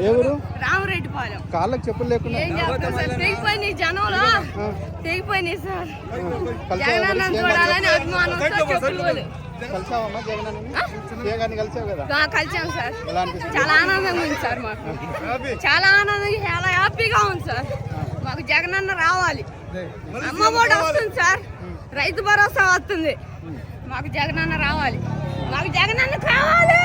ఎవరు రామరెడ్డిపాలెం. కాళ్ళకి చెప్పులు లేకుండా తెగిపోయినాయి జనంలో, తెగిపోయినాయి సార్. జగనన్న చూడాలని అభిమానంతో చెప్పులు. కలిసావమ్మా జగన్ కలిసావు కదా? కలిసాం సార్. చాలా ఆనందంగా ఉంది సార్. మాకు చాలా ఆనందంగా, చాలా హ్యాపీగా ఉంది సార్. మాకు జగనన్న రావాలి. అమ్మ ఒడి వస్తుంది సార్, రైతు భరోసా వస్తుంది. మాకు జగనన్న రావాలి, మాకు జగనన్న కావాలి.